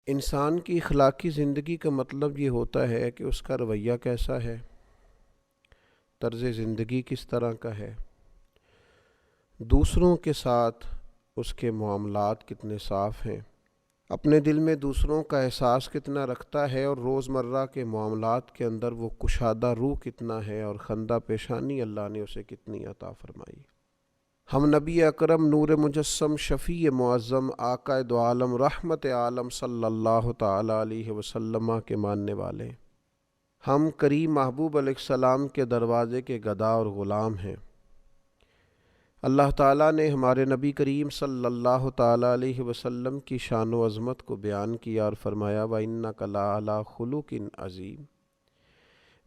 انسان کی اخلاقی زندگی کا مطلب یہ ہوتا ہے کہ اس کا رویہ کیسا ہے، طرز زندگی کس طرح کا ہے، دوسروں کے ساتھ اس کے معاملات کتنے صاف ہیں، اپنے دل میں دوسروں کا احساس کتنا رکھتا ہے، اور روزمرہ کے معاملات کے اندر وہ کشادہ روح کتنا ہے، اور خندہ پیشانی اللہ نے اسے کتنی عطا فرمائی۔ ہم نبی اکرم نور مجسم شفیع معظم آقا دو عالم رحمت عالم صلی اللہ تعالی علیہ وسلم کے ماننے والے، ہم کریم محبوب علیہ السلام کے دروازے کے گدا اور غلام ہیں۔ اللہ تعالیٰ نے ہمارے نبی کریم صلی اللہ تعالی علیہ وسلم کی شان و عظمت کو بیان کیا اور فرمایا وَإِنَّكَ لَعَلَىٰ خُلُقٍ عَظِيمٍ،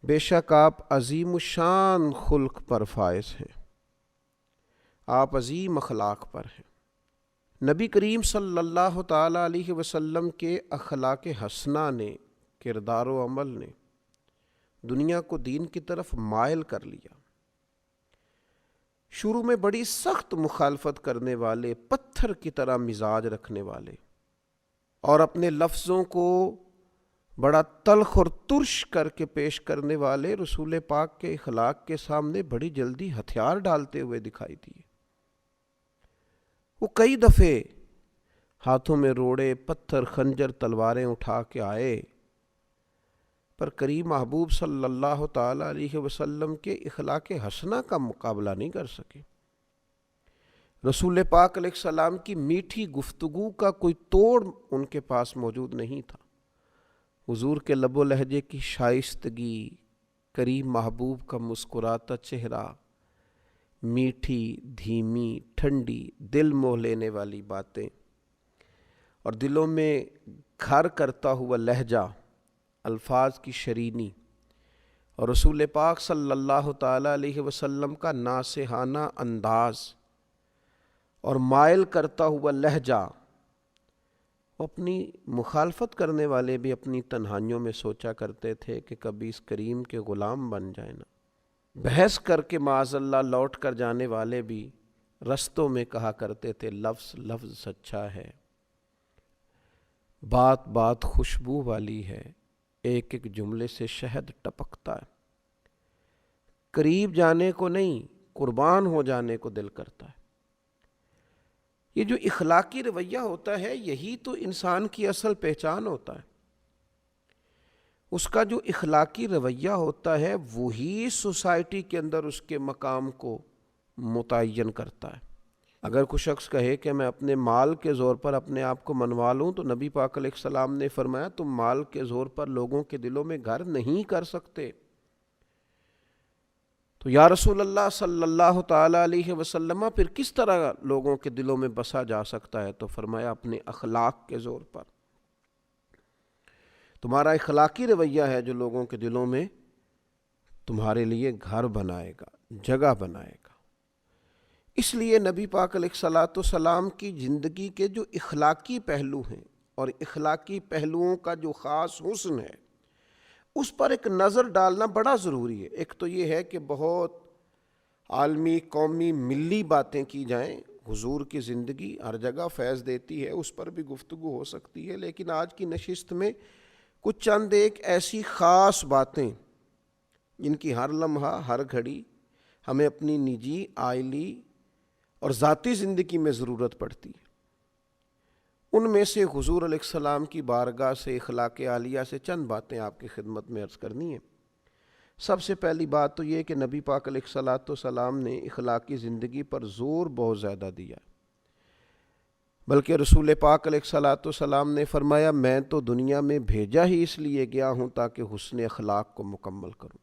بے شک آپ عظیم الشان خلق پر فائز ہیں، آپ عظیم اخلاق پر ہیں۔ نبی کریم صلی اللہ تعالی علیہ وسلم کے اخلاق حسنہ نے، کردار و عمل نے دنیا کو دین کی طرف مائل کر لیا۔ شروع میں بڑی سخت مخالفت کرنے والے، پتھر کی طرح مزاج رکھنے والے، اور اپنے لفظوں کو بڑا تلخ اور ترش کر کے پیش کرنے والے رسول پاک کے اخلاق کے سامنے بڑی جلدی ہتھیار ڈالتے ہوئے دکھائی دیے۔ وہ کئی دفعے ہاتھوں میں روڑے، پتھر، خنجر، تلواریں اٹھا کے آئے، پر کریم محبوب صلی اللہ تعالی علیہ وسلم کے اخلاق حسنہ کا مقابلہ نہیں کر سکے۔ رسول پاک علیہ السلام کی میٹھی گفتگو کا کوئی توڑ ان کے پاس موجود نہیں تھا۔ حضور کے لب و لہجے کی شائستگی، کریم محبوب کا مسکراتا چہرہ، میٹھی، دھیمی، ٹھنڈی، دل موہ لینے والی باتیں، اور دلوں میں گھر کرتا ہوا لہجہ، الفاظ کی شرینی، اور رسول پاک صلی اللہ تعالی علیہ وسلم کا ناصحانہ انداز اور مائل کرتا ہوا لہجہ، وہ اپنی مخالفت کرنے والے بھی اپنی تنہائیوں میں سوچا کرتے تھے کہ کبھی اس کریم کے غلام بن جائیں نا۔ بحث کر کے معاذ اللہ لوٹ کر جانے والے بھی رستوں میں کہا کرتے تھے لفظ لفظ سچا ہے، بات بات خوشبو والی ہے، ایک ایک جملے سے شہد ٹپکتا ہے، قریب جانے کو نہیں قربان ہو جانے کو دل کرتا ہے۔ یہ جو اخلاقی رویہ ہوتا ہے، یہی تو انسان کی اصل پہچان ہوتا ہے۔ اس کا جو اخلاقی رویہ ہوتا ہے وہی سوسائٹی کے اندر اس کے مقام کو متعین کرتا ہے۔ اگر کوئی شخص کہے کہ میں اپنے مال کے زور پر اپنے آپ کو منوا لوں، تو نبی پاک علیہ السلام نے فرمایا تم مال کے زور پر لوگوں کے دلوں میں گھر نہیں کر سکتے۔ تو یا رسول اللہ صلی اللہ تعالی علیہ وسلم پھر کس طرح لوگوں کے دلوں میں بسا جا سکتا ہے؟ تو فرمایا اپنے اخلاق کے زور پر۔ تمہارا اخلاقی رویہ ہے جو لوگوں کے دلوں میں تمہارے لیے گھر بنائے گا، جگہ بنائے گا۔ اس لیے نبی پاک علیہ الصلاۃ والسلام کی زندگی کے جو اخلاقی پہلو ہیں، اور اخلاقی پہلوؤں کا جو خاص حسن ہے، اس پر ایک نظر ڈالنا بڑا ضروری ہے۔ ایک تو یہ ہے کہ بہت عالمی، قومی، ملی باتیں کی جائیں، حضور کی زندگی ہر جگہ فیض دیتی ہے، اس پر بھی گفتگو ہو سکتی ہے، لیکن آج کی نشست میں کچھ چند ایک ایسی خاص باتیں جن کی ہر لمحہ، ہر گھڑی ہمیں اپنی نجی، عائلی اور ذاتی زندگی میں ضرورت پڑتی ہے، ان میں سے حضور علیہ السلام کی بارگاہ سے، اخلاق عالیہ سے چند باتیں آپ کی خدمت میں عرض کرنی ہیں۔ سب سے پہلی بات تو یہ کہ نبی پاک علیہ الصلاۃ والسلام نے اخلاقی زندگی پر زور بہت زیادہ دیا، بلکہ رسول پاک علیہ الصلاۃ والسلام نے فرمایا میں تو دنیا میں بھیجا ہی اس لیے گیا ہوں تاکہ حسن اخلاق کو مکمل کروں۔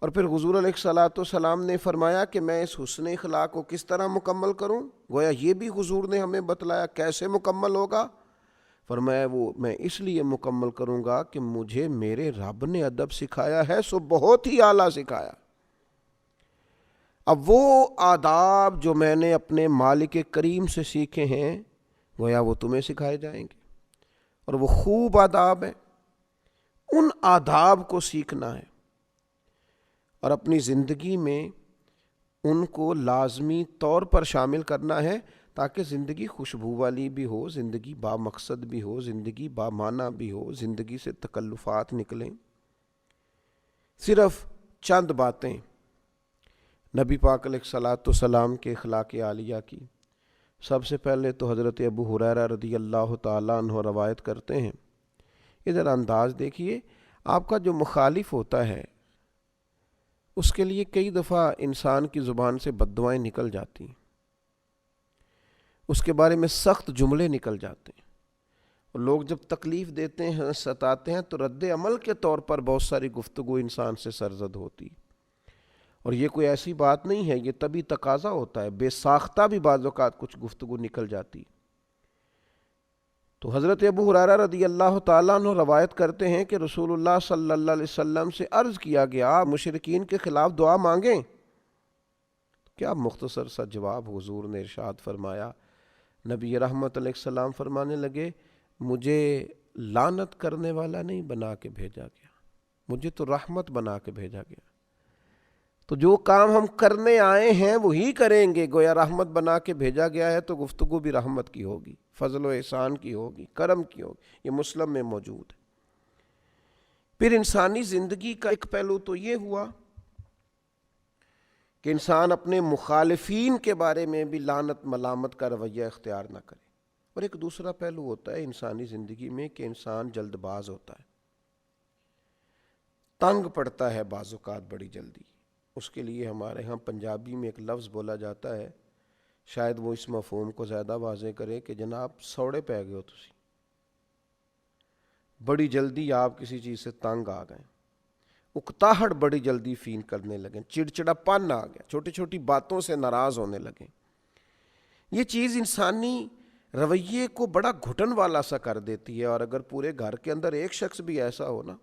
اور پھر حضور علیہ الصلاۃ والسلام نے فرمایا کہ میں اس حسن اخلاق کو کس طرح مکمل کروں؟ گویا یہ بھی حضور نے ہمیں بتلایا کیسے مکمل ہوگا۔ فرمایا وہ میں اس لیے مکمل کروں گا کہ مجھے میرے رب نے ادب سکھایا ہے، سو بہت ہی اعلیٰ سکھایا۔ اب وہ آداب جو میں نے اپنے مالک کریم سے سیکھے ہیں، گویا وہ تمہیں سکھائے جائیں گے، اور وہ خوب آداب ہیں، ان آداب کو سیکھنا ہے اور اپنی زندگی میں ان کو لازمی طور پر شامل کرنا ہے، تاکہ زندگی خوشبو والی بھی ہو، زندگی با مقصد بھی ہو، زندگی با معنی بھی ہو، زندگی سے تکلفات نکلیں۔ صرف چند باتیں نبی پاک علیہ الصلوۃ والسلام کے اخلاق عالیہ کی۔ سب سے پہلے تو حضرت ابو ہریرہ رضی اللہ تعالیٰ عنہ روایت کرتے ہیں، ادھر انداز دیکھیے، آپ کا جو مخالف ہوتا ہے اس کے لیے کئی دفعہ انسان کی زبان سے بد دعائیں نکل جاتی ہیں، اس کے بارے میں سخت جملے نکل جاتے ہیں، اور لوگ جب تکلیف دیتے ہیں، ستاتے ہیں، تو رد عمل کے طور پر بہت ساری گفتگو انسان سے سرزد ہوتی، اور یہ کوئی ایسی بات نہیں ہے، یہ طبی تقاضا ہوتا ہے، بے ساختہ بھی بعض اوقات کچھ گفتگو نکل جاتی۔ تو حضرت ابو ہریرہ رضی اللہ تعالیٰ عنہ روایت کرتے ہیں کہ رسول اللہ صلی اللہ علیہ وسلم سے عرض کیا گیا، آپ مشرکین کے خلاف دعا مانگیں؟ کیا مختصر سا جواب حضور نے ارشاد فرمایا، نبی رحمت علیہ السلام فرمانے لگے، مجھے لعنت کرنے والا نہیں بنا کے بھیجا گیا، مجھے تو رحمت بنا کے بھیجا گیا۔ تو جو کام ہم کرنے آئے ہیں وہی کریں گے، گویا رحمت بنا کے بھیجا گیا ہے تو گفتگو بھی رحمت کی ہوگی، فضل و احسان کی ہوگی، کرم کی ہوگی۔ یہ مسلم میں موجود ہے۔ پھر انسانی زندگی کا ایک پہلو تو یہ ہوا کہ انسان اپنے مخالفین کے بارے میں بھی لعنت ملامت کا رویہ اختیار نہ کرے، اور ایک دوسرا پہلو ہوتا ہے انسانی زندگی میں کہ انسان جلد باز ہوتا ہے، تنگ پڑتا ہے بعض اوقات بڑی جلدی۔ اس کے لیے ہمارے ہاں پنجابی میں ایک لفظ بولا جاتا ہے، شاید وہ اس مفہوم کو زیادہ واضح کرے کہ جناب سوڑے پہ گئے ہو تسی، بڑی جلدی آپ کسی چیز سے تنگ آ گئے، اکتاہٹ بڑی جلدی فیل کرنے لگے، چڑچڑا پن آ گیا، چھوٹی چھوٹی باتوں سے ناراض ہونے لگے۔ یہ چیز انسانی رویے کو بڑا گھٹن والا سا کر دیتی ہے، اور اگر پورے گھر کے اندر ایک شخص بھی ایسا ہو نا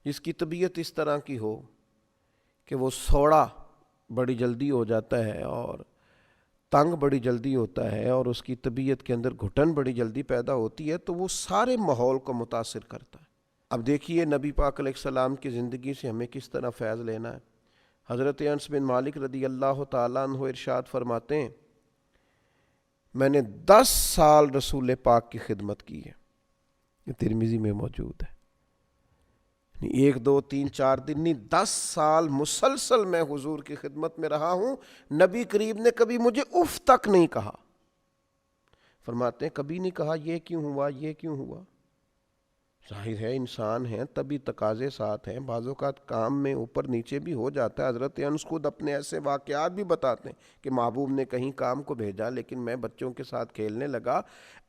جس کی طبیعت اس طرح کی ہو کہ وہ سوڑا بڑی جلدی ہو جاتا ہے اور تنگ بڑی جلدی ہوتا ہے، اور اس کی طبیعت کے اندر گھٹن بڑی جلدی پیدا ہوتی ہے، تو وہ سارے ماحول کو متاثر کرتا ہے۔ اب دیکھیے نبی پاک علیہ السلام کی زندگی سے ہمیں کس طرح فیض لینا ہے۔ حضرت انس بن مالک رضی اللہ تعالیٰ عنہ ارشاد فرماتے ہیں، میں نے 10 سال رسول پاک کی خدمت کی ہے، یہ ترمذی میں موجود ہے، 1 2 3 4 دن نہیں، 10 سال مسلسل میں حضور کی خدمت میں رہا ہوں، نبی کریم نے کبھی مجھے اف تک نہیں کہا۔ فرماتے ہیں کبھی نہیں کہا یہ کیوں ہوا، یہ کیوں ہوا۔ ظاہر ہے انسان ہیں، تبھی تقاضے ساتھ ہیں، بعض اوقات کام میں اوپر نیچے بھی ہو جاتا ہے۔ حضرت انس خود اپنے ایسے واقعات بھی بتاتے ہیں کہ محبوب نے کہیں کام کو بھیجا لیکن میں بچوں کے ساتھ کھیلنے لگا،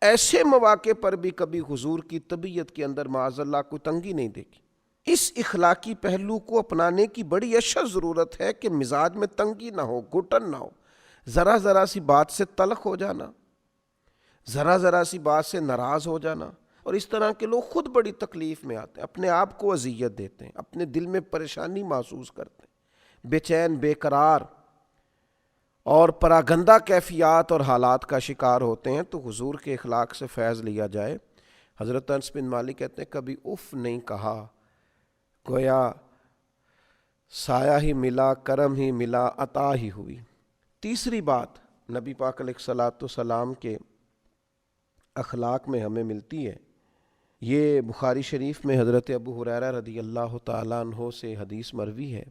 ایسے مواقع پر بھی کبھی حضور کی طبیعت کے اندر معاذ اللہ کوئی تنگی نہیں دیکھی۔ اس اخلاقی پہلو کو اپنانے کی بڑی اشد ضرورت ہے کہ مزاج میں تنگی نہ ہو، گھٹن نہ ہو، ذرا ذرا سی بات سے تلخ ہو جانا، ذرا ذرا سی بات سے ناراض ہو جانا، اور اس طرح کے لوگ خود بڑی تکلیف میں آتے ہیں، اپنے آپ کو اذیت دیتے ہیں، اپنے دل میں پریشانی محسوس کرتے ہیں، بے چین، بے قرار اور پراگندہ کیفیات اور حالات کا شکار ہوتے ہیں۔ تو حضور کے اخلاق سے فیض لیا جائے۔ حضرت انس بن مالک کہتے ہیں کبھی اف نہیں کہا، گویا سایہ ہی ملا، کرم ہی ملا، عطا ہی ہوئی۔ تیسری بات نبی پاک علیہ الصلوۃ والسلام کے اخلاق میں ہمیں ملتی ہے، یہ بخاری شریف میں حضرت ابو ہریرہ رضی اللہ تعالیٰ عنہ سے حدیث مروی ہے۔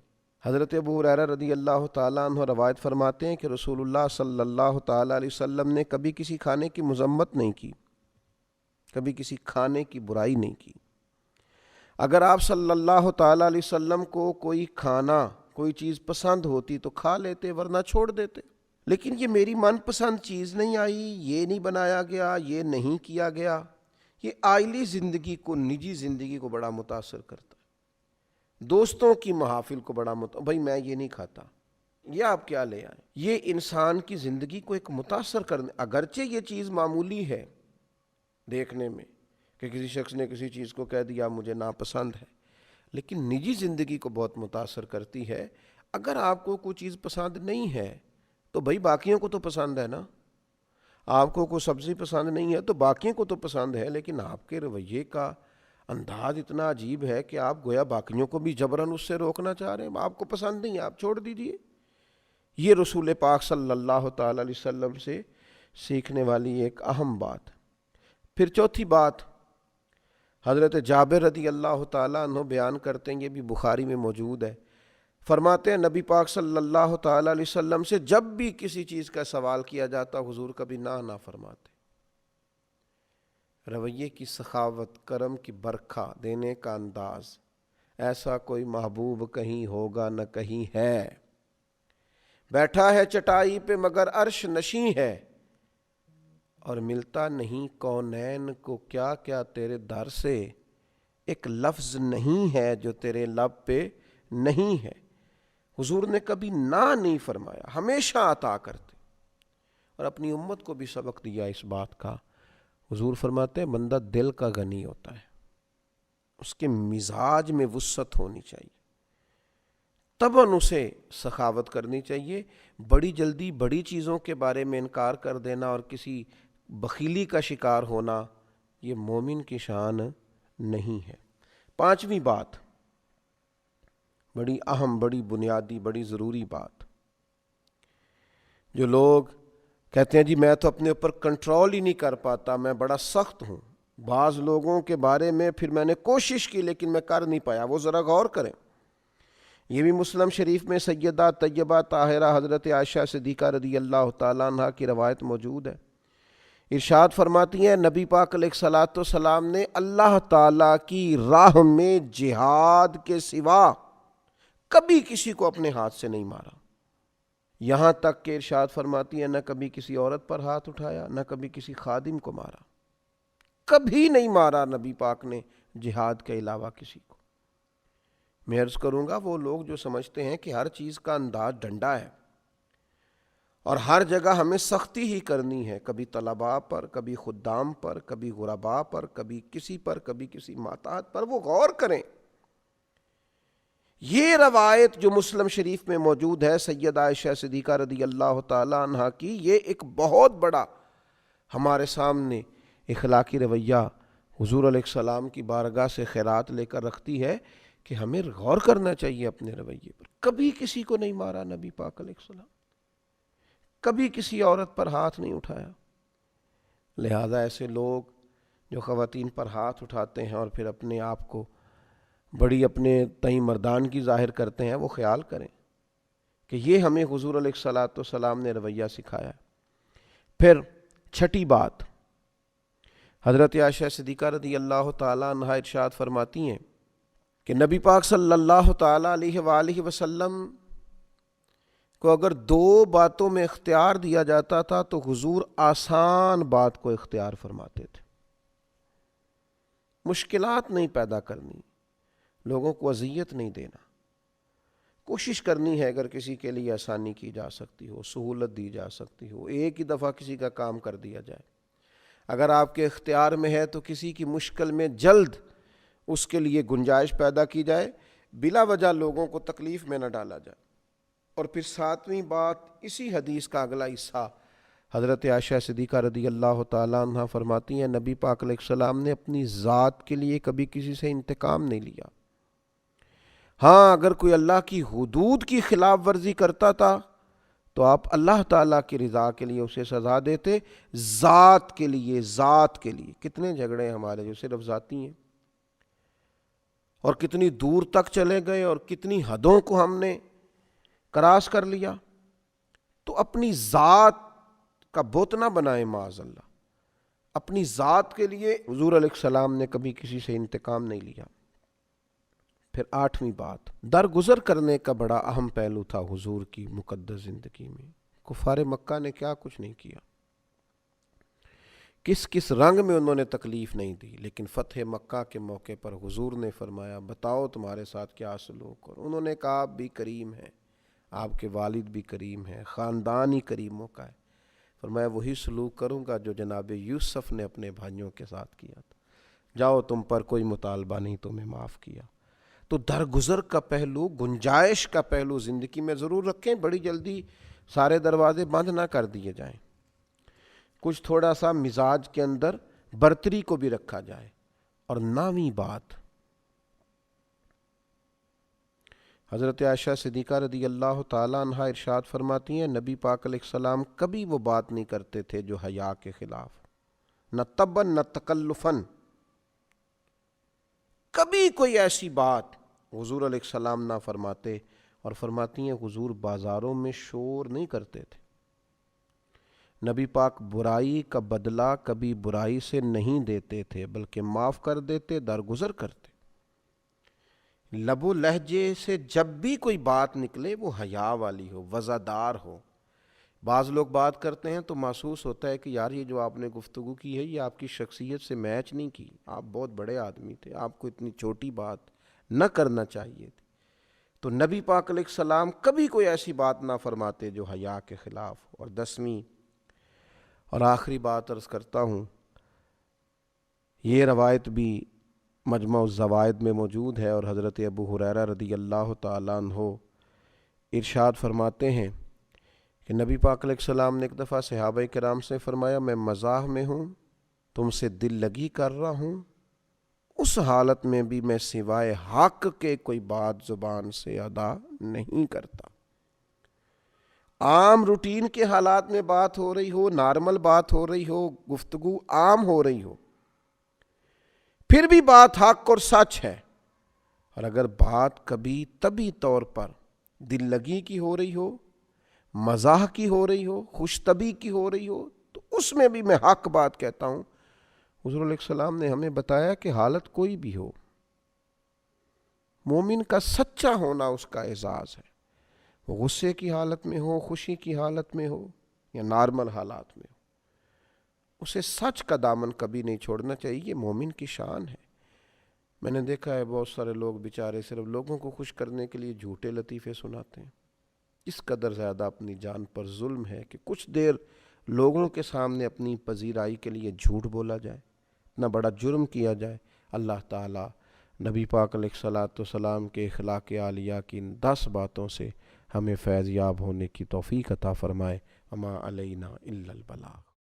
حضرت ابو ہریرہ رضی اللہ تعالیٰ عنہ روایت فرماتے ہیں کہ رسول اللہ صلی اللہ تعالیٰ علیہ وسلم نے کبھی کسی کھانے کی مذمت نہیں کی، کبھی کسی کھانے کی برائی نہیں کی۔ اگر آپ صلی اللہ تعالیٰ علیہ وسلم کو کوئی کھانا، کوئی چیز پسند ہوتی تو کھا لیتے، ورنہ چھوڑ دیتے، لیکن یہ میری من پسند چیز نہیں آئی، یہ نہیں بنایا گیا، یہ نہیں کیا گیا، یہ عائلی زندگی کو، نجی زندگی کو بڑا متاثر کرتا ہے، دوستوں کی محافل کو بڑا بھائی میں یہ نہیں کھاتا، یہ آپ کیا لے آئے، یہ انسان کی زندگی کو ایک متاثر کرنے، اگرچہ یہ چیز معمولی ہے دیکھنے میں کہ کسی شخص نے کسی چیز کو کہہ دیا مجھے ناپسند ہے، لیکن نجی زندگی کو بہت متاثر کرتی ہے۔ اگر آپ کو کوئی چیز پسند نہیں ہے تو بھائی باقیوں کو تو پسند ہے نا، آپ کو کوئی سبزی پسند نہیں ہے تو باقیوں کو تو پسند ہے، لیکن آپ کے رویے کا انداز اتنا عجیب ہے کہ آپ گویا باقیوں کو بھی جبراً اس سے روکنا چاہ رہے ہیں، آپ کو پسند نہیں، آپ چھوڑ دیجئے۔ یہ رسول پاک صلی اللہ تعالی علیہ وسلم سے سیکھنے والی ایک اہم بات۔ پھر چوتھی بات، حضرت جابر رضی اللہ تعالیٰ عنہ بیان کرتے ہیں، یہ بھی بخاری میں موجود ہے، فرماتے ہیں نبی پاک صلی اللہ تعالیٰ علیہ وسلم سے جب بھی کسی چیز کا سوال کیا جاتا حضور کبھی نہ فرماتے۔ رویے کی سخاوت، کرم کی برکھا دینے کا انداز، ایسا کوئی محبوب کہیں ہوگا نہ کہیں ہے، بیٹھا ہے چٹائی پہ مگر عرش نشیں ہے، اور ملتا نہیں کونین کو کیا کیا تیرے در سے، ایک لفظ نہیں ہے جو تیرے لب پہ نہیں ہے۔ حضور نے کبھی نہ نہیں فرمایا، ہمیشہ عطا کرتے، اور اپنی امت کو بھی سبق دیا اس بات کا۔ حضور فرماتے ہیں بندہ دل کا غنی ہوتا ہے، اس کے مزاج میں وسعت ہونی چاہیے، طبعاً اسے سخاوت کرنی چاہیے۔ بڑی جلدی بڑی چیزوں کے بارے میں انکار کر دینا اور کسی بخیلی کا شکار ہونا، یہ مومن کی شان نہیں ہے۔ پانچویں بات، بڑی اہم، بڑی بنیادی، بڑی ضروری بات، جو لوگ کہتے ہیں جی میں تو اپنے اوپر کنٹرول ہی نہیں کر پاتا، میں بڑا سخت ہوں، بعض لوگوں کے بارے میں پھر میں نے کوشش کی لیکن میں کر نہیں پایا، وہ ذرا غور کریں۔ یہ بھی مسلم شریف میں سیدہ طیبہ طاہرہ حضرت عائشہ صدیقہ رضی اللہ تعالیٰ عنہ کی روایت موجود ہے۔ ارشاد فرماتی ہیں نبی پاک علیہ الصلوۃ والسلام نے اللہ تعالیٰ کی راہ میں جہاد کے سوا کبھی کسی کو اپنے ہاتھ سے نہیں مارا، یہاں تک کہ ارشاد فرماتی ہیں نہ کبھی کسی عورت پر ہاتھ اٹھایا، نہ کبھی کسی خادم کو مارا، کبھی نہیں مارا نبی پاک نے جہاد کے علاوہ کسی کو۔ میں عرض کروں گا وہ لوگ جو سمجھتے ہیں کہ ہر چیز کا انداز ڈنڈا ہے اور ہر جگہ ہمیں سختی ہی کرنی ہے، کبھی طلباء پر، کبھی خدام پر، کبھی غرباء پر، کبھی کسی پر، کبھی کسی محتاج پر، وہ غور کریں۔ یہ روایت جو مسلم شریف میں موجود ہے سیدہ عائشہ صدیقہ رضی اللہ تعالی عنہ کی، یہ ایک بہت بڑا ہمارے سامنے اخلاقی رویہ حضور علیہ السلام کی بارگاہ سے خیرات لے کر رکھتی ہے کہ ہمیں غور کرنا چاہیے اپنے رویے پر۔ کبھی کسی کو نہیں مارا نبی پاک علیہ السلام، کبھی کسی عورت پر ہاتھ نہیں اٹھایا۔ لہذا ایسے لوگ جو خواتین پر ہاتھ اٹھاتے ہیں اور پھر اپنے آپ کو بڑی اپنے تئیں مردان کی ظاہر کرتے ہیں، وہ خیال کریں کہ یہ ہمیں حضور علیہ الصلوۃ والسلام نے رویہ سکھایا ہے۔ پھر چھٹی بات، حضرت عائشہ صدیقہ رضی اللہ تعالیٰ عنہ ارشاد فرماتی ہیں کہ نبی پاک صلی اللہ تعالیٰ علیہ وآلہ وسلم کو اگر دو باتوں میں اختیار دیا جاتا تھا تو حضور آسان بات کو اختیار فرماتے تھے۔ مشکلات نہیں پیدا کرنی، لوگوں کو اذیت نہیں دینا، کوشش کرنی ہے اگر کسی کے لیے آسانی کی جا سکتی ہو، سہولت دی جا سکتی ہو، ایک ہی دفعہ کسی کا کام کر دیا جائے۔ اگر آپ کے اختیار میں ہے تو کسی کی مشکل میں جلد اس کے لیے گنجائش پیدا کی جائے، بلا وجہ لوگوں کو تکلیف میں نہ ڈالا جائے۔ اور پھر ساتویں بات، اسی حدیث کا اگلا حصہ، حضرت عائشہ صدیقہ رضی اللہ تعالیٰ عنہ فرماتی ہیں نبی پاک علیہ السلام نے اپنی ذات کے لیے کبھی کسی سے انتقام نہیں لیا۔ ہاں اگر کوئی اللہ کی حدود کی خلاف ورزی کرتا تھا تو آپ اللہ تعالیٰ کی رضا کے لیے اسے سزا دیتے، ذات کے لیے، ذات کے لیے۔ کتنے جھگڑے ہمارے جو صرف ذاتی ہیں، اور کتنی دور تک چلے گئے اور کتنی حدوں کو ہم نے کراس کر لیا۔ تو اپنی ذات کا بت نہ بنائیں معاذ اللہ، اپنی ذات کے لیے حضور علیہ السلام نے کبھی کسی سے انتقام نہیں لیا۔ پھر آٹھویں بات، درگزر کرنے کا بڑا اہم پہلو تھا حضور کی مقدس زندگی میں۔ کفار مکہ نے کیا کچھ نہیں کیا، کس کس رنگ میں انہوں نے تکلیف نہیں دی، لیکن فتح مکہ کے موقع پر حضور نے فرمایا بتاؤ تمہارے ساتھ کیا سلوک، اور انہوں نے کہا آپ بھی کریم ہیں، آپ کے والد بھی کریم ہیں، خاندان ہی کریموں کا ہے۔ فرمایا وہی سلوک کروں گا جو جناب یوسف نے اپنے بھائیوں کے ساتھ کیا تھا، جاؤ تم پر کوئی مطالبہ نہیں، تمہیں معاف کیا۔ تو درگزر کا پہلو، گنجائش کا پہلو زندگی میں ضرور رکھیں، بڑی جلدی سارے دروازے بند نہ کر دیے جائیں، کچھ تھوڑا سا مزاج کے اندر برتری کو بھی رکھا جائے۔ اور 9ویں بات، حضرت عائشہ صدیقہ رضی اللہ تعالیٰ عنہ ارشاد فرماتی ہیں نبی پاک علیہ السلام کبھی وہ بات نہیں کرتے تھے جو حیا کے خلاف، نہ تبن نہ تکلفن، کبھی کوئی ایسی بات حضور علیہ السلام نہ فرماتے. اور فرماتی ہیں حضور بازاروں میں شور نہیں کرتے تھے. نبی پاک برائی کا بدلہ کبھی برائی سے نہیں دیتے تھے بلکہ معاف کر دیتے، درگزر کرتے. لب و لہجے سے جب بھی کوئی بات نکلے وہ حیا والی ہو، وزادار ہو. بعض لوگ بات کرتے ہیں تو محسوس ہوتا ہے کہ یار یہ جو آپ نے گفتگو کی ہے یہ آپ کی شخصیت سے میچ نہیں کی، آپ بہت بڑے آدمی تھے، آپ کو اتنی چھوٹی بات نہ کرنا چاہیے تھی. تو نبی پاک علیہ السلام کبھی کوئی ایسی بات نہ فرماتے جو حیا کے خلاف. اور 10ویں اور آخری بات عرض کرتا ہوں، یہ روایت بھی مجمع الزوائد میں موجود ہے، اور حضرت ابو ہریرہ رضی اللہ تعالیٰ عنہ ارشاد فرماتے ہیں کہ نبی پاک علیہ السلام نے ایک دفعہ صحابہ کرام سے فرمایا میں مزاح میں ہوں، تم سے دل لگی کر رہا ہوں، اس حالت میں بھی میں سوائے حق کے کوئی بات زبان سے ادا نہیں کرتا. عام روٹین کے حالات میں بات ہو رہی ہو، نارمل بات ہو رہی ہو، گفتگو عام ہو رہی ہو، پھر بھی بات حق اور سچ ہے. اور اگر بات کبھی طبی طور پر دل لگی کی ہو رہی ہو، مزاح کی ہو رہی ہو، خوش طبی کی ہو رہی ہو، تو اس میں بھی میں حق بات کہتا ہوں. حضور علیہ السلام نے ہمیں بتایا کہ حالت کوئی بھی ہو، مومن کا سچا ہونا اس کا اعزاز ہے. وہ غصے کی حالت میں ہو، خوشی کی حالت میں ہو، یا نارمل حالات میں ہو، اسے سچ کا دامن کبھی نہیں چھوڑنا چاہیے. یہ مومن کی شان ہے. میں نے دیکھا ہے بہت سارے لوگ بیچارے صرف لوگوں کو خوش کرنے کے لیے جھوٹے لطیفے سناتے ہیں. اس قدر زیادہ اپنی جان پر ظلم ہے کہ کچھ دیر لوگوں کے سامنے اپنی پذیرائی کے لیے جھوٹ بولا جائے، اتنا بڑا جرم کیا جائے. اللہ تعالیٰ نبی پاک علیہ الصلاۃ والسلام کے اخلاق عالیہ کی ان 10 باتوں سے ہمیں فیض یاب ہونے کی توفیق عطا فرمائے. اما علینا الا البلاغ.